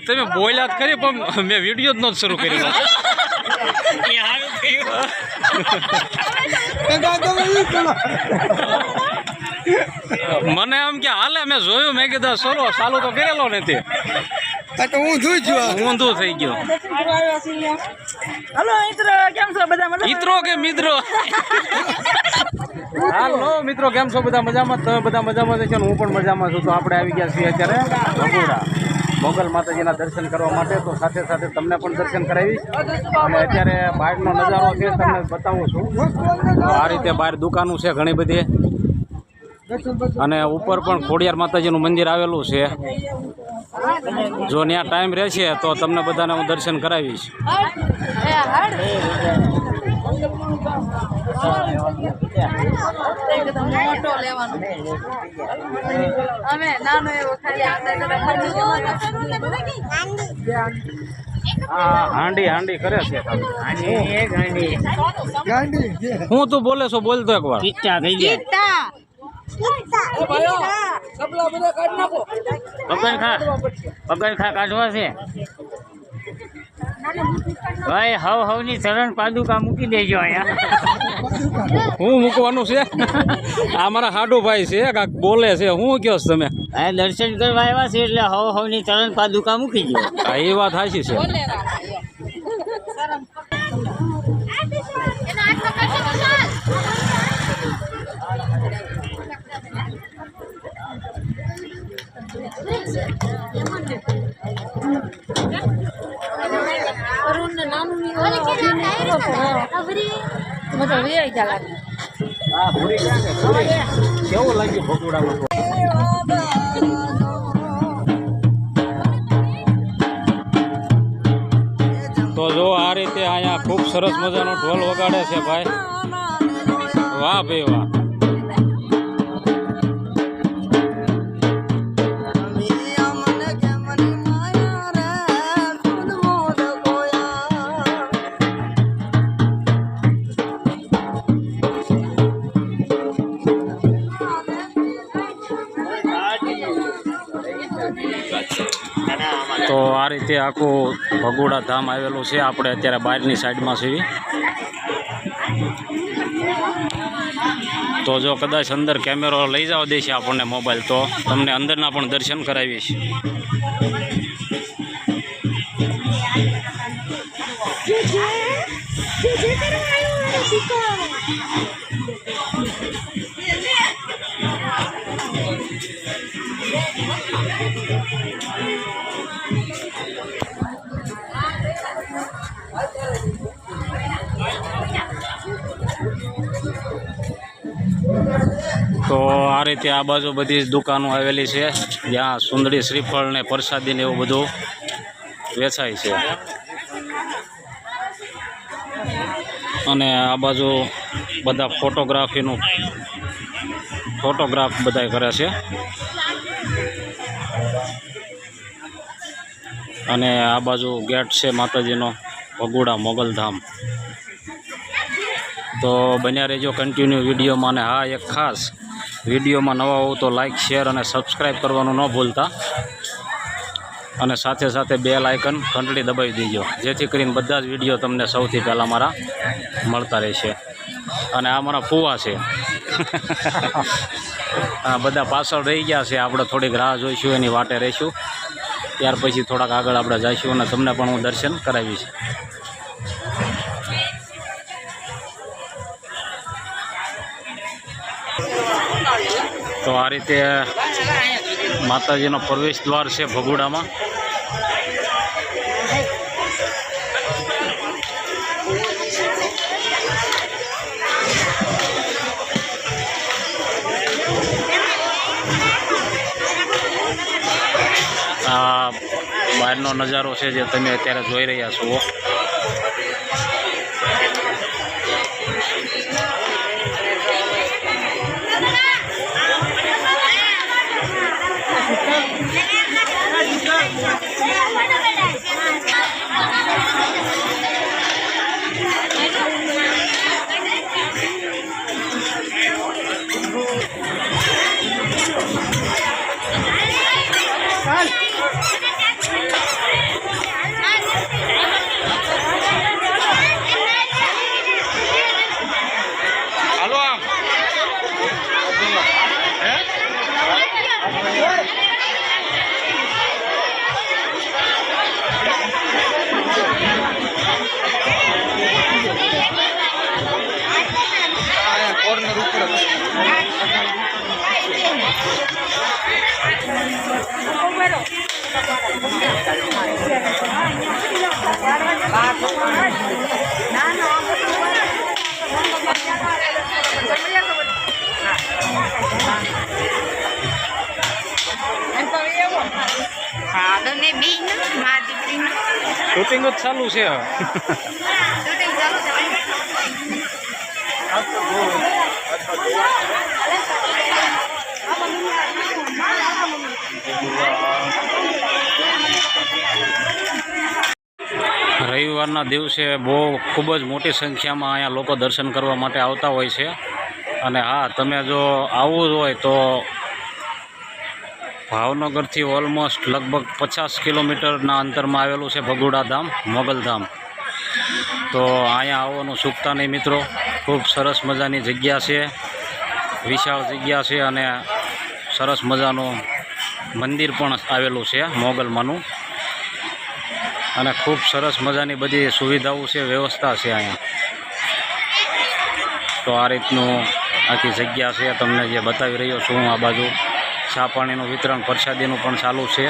તમે બોલ્યા ખરી પણ મેં વિડીયો જ નહોતો શરૂ કર્યો. મને એમ કે હાલે મેં જોયું મેં કીધું ચલો ચાલુ તો કરેલો નથી. ઊંધું થઈ ગયું. મિત્રો કે મિત્રો હાલો મિત્રો કેમ છો બધા મજામાં? તમે બધા મજામાં છો ને હું પણ મજામાં છું. તો આપણે આવી ગયા છીએ અત્યારે ભગોડા મોગલ માતાજીના દર્શન કરવા માટે. તો સાથે સાથે તમને પણ દર્શન કરાવીશ અને અત્યારે બહારનો નજારો છે તમને બતાવું છું. તો આ રીતે બહાર દુકાનો છે ઘણી બધી અને ઉપર પણ ખોડિયાર માતાજીનું મંદિર આવેલું છે. જો ત્યાં ટાઈમ રહેશે તો તમને બધાને હું દર્શન કરાવીશ. હાંડી હાંડી કરે છે. હું તું બોલે છો બોલતો એકવાર. પગરખા કાઢવા છે ભાઈ. હવ ની ચરણ પાદુકા મૂકી દેજો અહીંયા. હું મૂકવાનું છે? આ મારા હાડુ ભાઈ છે કાક બોલે છે. હું કયો તમે દર્શન કરવા આવ્યા છે એટલે હવ ની ચરણ પાદુકા મૂકી દો. એ વાત સાચી છે. કેવું લાગ્યું ભગોડામાં? તો જો આ રીતે અહીંયા ખૂબ સરસ મજાનો ઢોલ વગાડે છે ભાઈ. વાહ ભાઈ વાહ. તો આ રીતે આખું ભગોડા ધામ આવેલું છે. આપણે અત્યારે બહારની સાઈડમાં છીએ. તો જો કદાચ અંદર કેમેરો લઈ જવા દેશે આપણને મોબાઈલ તો તમને અંદરના પણ દર્શન કરાવીશ. તો આ રીતે આ બાજુ બધી જ દુકાનો આવેલી છે જ્યાં સુંદડી શ્રીફળ ને પ્રસાદી ને એવું બધું વેચાય છે. અને આ બાજુ બધા ફોટોગ્રાફ બધા કરે છે. અને આ બાજુ ગેટ છે માતાજીનો ભગોડા મોગલધામ. તો બન્યા રહેજો કન્ટિન્યુ વિડીયોમાં. અને હા એક ખાસ વિડીયોમાં નવા હોવ તો લાઇક શેર અને સબસ્ક્રાઈબ કરવાનું ન ભૂલતા. અને સાથે સાથે બેલ આઇકન ઘંટડી દબાવી દેજો જેથી કરીને બધા જ વિડીયો તમને સૌથી પહેલાં મારા મળતા રહેશે. અને આ મારા ફુવા છે. હા બધા પાછળ રહી ગયા છે. આપણે થોડીક રાહ જોઈશું, એની વાટે રહીશું. ત્યાર પછી થોડાક આગળ આપણે જઈશું અને તમને પણ હું દર્શન કરાવીશ. તો આ રીતે માતાજીનો પ્રવેશ દ્વાર છે ભગોડામાં. આ બહારનો નજારો છે જે તમે અત્યારે જોઈ રહ્યા છો. હા તો ને બી ને મારી દીકરીને શૂટિંગ જ ચાલુ છે શૂટિંગ ચાલુ છે. રવિવારના દિવસે બહુ ખૂબ જ મોટી સંખ્યામાં અહીંયા લોકો દર્શન કરવા માટે આવતા હોય છે. અને હા, તમે જો આવવું હોય તો ભાવનગરથી ઓલમોસ્ટ લગભગ 50 કિલોમીટરના અંતરમાં આવેલું છે ભગુડા ધામ, મોગલધામ. તો અહીંયા આવવાનું ચૂકતા નહીં મિત્રો. ખૂબ સરસ મજાની જગ્યા છે, વિશાળ જગ્યા છે અને સરસ મજાનું મંદિર પણ આવેલું છે મોગલમાંનું. અને ખૂબ સરસ મજાની બધી સુવિધાઓ છે, વ્યવસ્થા છે અહીંયા. તો આ રીતનું આખી જગ્યા છે, તમને જે બતાવી રહ્યો છું હું. આ બાજુ ચા પાણીનું વિતરણ, પ્રસાદીનું પણ ચાલુ છે.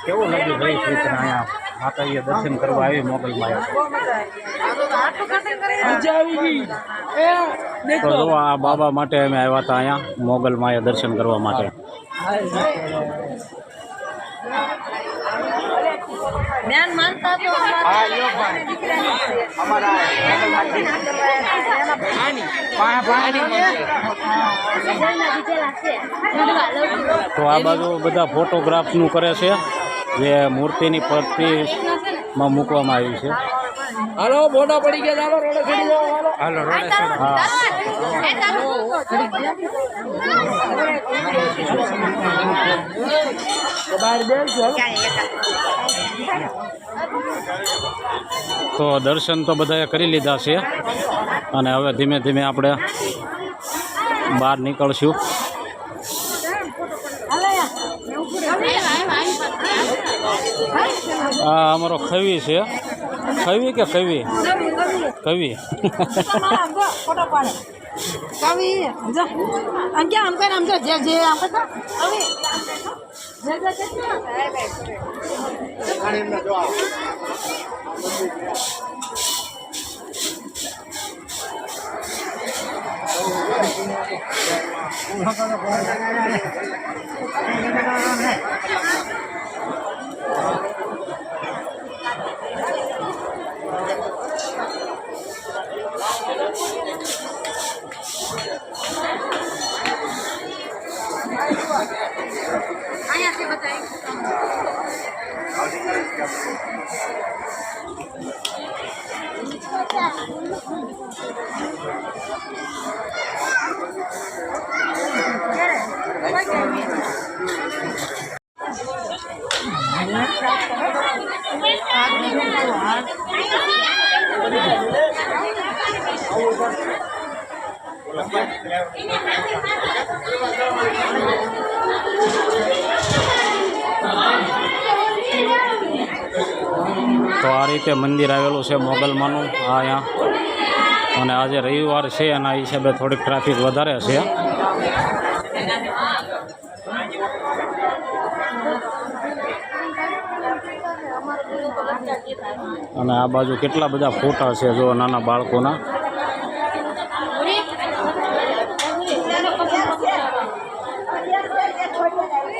કેવું લાગ્યું ભાઈ શ્રી અહીંયા માતાજીએ દર્શન કરવા આવી મોગલમાં? તો જો આ બાબા માટે અમે આવ્યા હતા અહીંયા મોગલમાં દર્શન કરવા માટે. તો આ બાજુ બધા ફોટોગ્રાફનું કરે છે, જે મૂર્તિની પ્રતિમાં મૂકવામાં આવી છે. હાલો ફોટા પડી ગયા, ચાલો રોડે ચડી જાઓ. હાલો રોડે ચડો. હા, તો દર્શન તો બધાએ કરી લીધા છે અને હવે ધીમે ધીમે આપણે બહાર નીકળશું. આ અમારો ખવી છે. ખવી કે કવી? કવી. તો આ રીતે મંદિર આવેલું છે મોગલમાંનું અહીંયા. અને આજે રવિવાર છે, એના હિસાબે થોડીક ટ્રાફિક વધારે છે. અને આ બાજુ કેટલા બધા ફોટા છે જો નાના બાળકોના.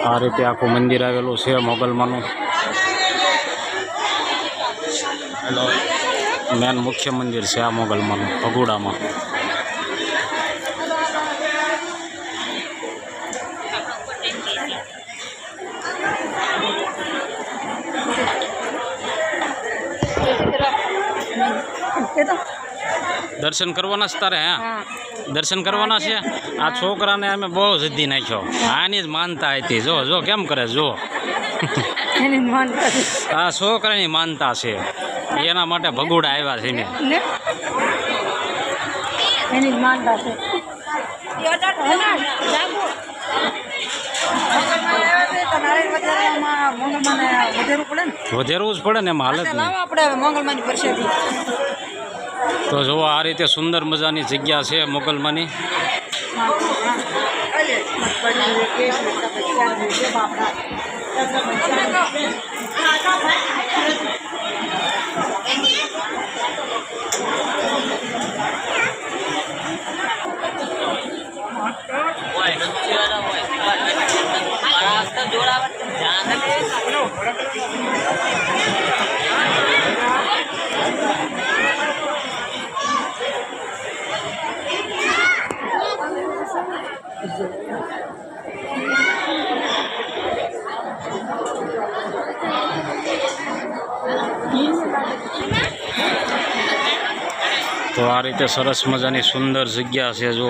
આ રીતે આખું મંદિર આવેલું છે મોગલમાંનું. મેન મુખ્ય મંદિર છે આ મોગલમાંનું, ભગુડામાં. દર્શન કરવાના છે તારે? હે, દર્શન કરવાના છે. આ છોકરાને અમે બહુ જિદ્દી નાખ્યો. આની જ માનતા હતી. જો જો કેમ કરે, જો. આ છોકરાની માનતા છે, એના માટે ભગુડા આવ્યા છે ને. એની જ માનતા છે વધેરવું જ પડે ને એમાં હાલત નહીં. આપણે મંગળમાની પરસેદી તો જુઓ આ રીતે સુંદર મજાની જગ્યા છે મોગલમાની. તો આ રીતે સરસ મજાની સુંદર જગ્યા છે. જો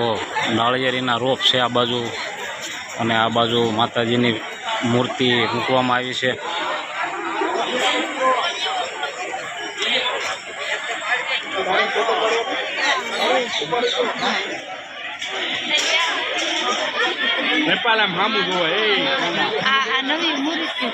નાળિયેરીના રોપ છે આ બાજુ, અને આ બાજુ માતાજીની મૂર્તિ મૂકવામાં આવી છે. આ નવી મૂર્તિ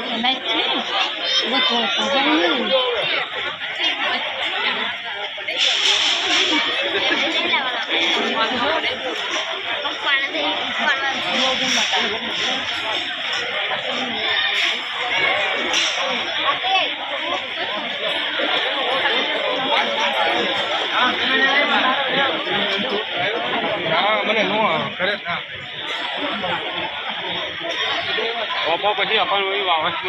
મને નો કરે પછી આપણને વસ્તુ